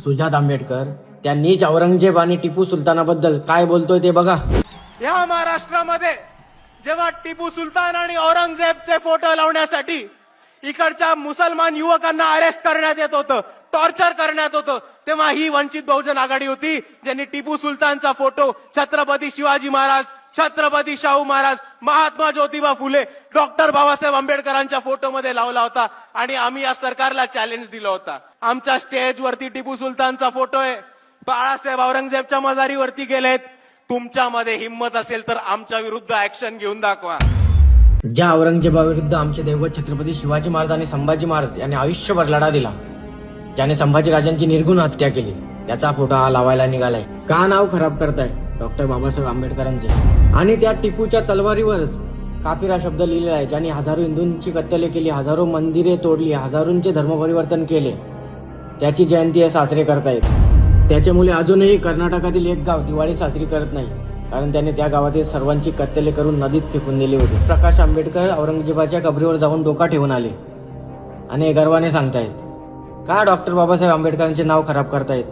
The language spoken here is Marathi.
सुजात आंबेडकर त्यांनीच औरंगजेब आणि टिपू सुलतानाबद्दल काय बोलतोय ते बघा. या महाराष्ट्रामध्ये जेव्हा टिपू सुलतान आणि औरंगजेबचे फोटो लावण्यासाठी इकडच्या मुसलमान युवकांना अरेस्ट करण्यात येत होतं, टॉर्चर करण्यात होतं, तेव्हा ही वंचित बहुजन आघाडी होती ज्यांनी टिपू सुलतानचा फोटो छत्रपती शिवाजी महाराज, छत्रपती शाहू महाराज, महात्मा ज्योतिबा फुले, डॉक्टर बाबासाहेब आंबेडकरांच्या फोटोमध्ये लावला होता. आणि आम्ही या सरकारला चॅलेंज दिला होता. आमच्या स्टेजवरती टिपू सुलतानचा फोटो आहे, बाळासाहेब औरंगजेबच्या मजारीवरती गेलेत. तुमच्यामध्ये हिंमत असेल तर आमच्या विरुद्ध ऍक्शन घेऊन दाखवा. ज्या औरंगजेबाविरुद्ध आमचे दैवत छत्रपती शिवाजी महाराज आणि संभाजी महाराज यांनी आयुष्यभर लढा दिला, ज्याने संभाजी राजांची निर्गुण हत्या केली, त्याचा फोटो हा लावायला निघालाय. का नाव खराब करताय डॉक्टर बाबासाहेब आंबेडकरांचे? आणि त्या टिपूच्या तलवारीवरच काफिर हा शब्द लिहिलेला आहे, ज्यांनी हजारो हिंदूंची कत्तले केली, हजारो मंदिरे तोडली, हजारोंचे धर्मपरिवर्तन केले. त्याची जयंती हे साजरे करतायत. त्याच्या मुले अजूनही कर्नाटकातील एक गाव दिवाळी साजरी करत नाही, कारण त्याने त्या गावातील सर्वांची कत्तले करून नदीत फेकून दिली होती. प्रकाश आंबेडकर औरंगजेबाच्या कबरीवर जाऊन डोका ठेवून आले आणि गर्वाने सांगतायत का डॉक्टर बाबासाहेब आंबेडकरांचे नाव खराब करतायत.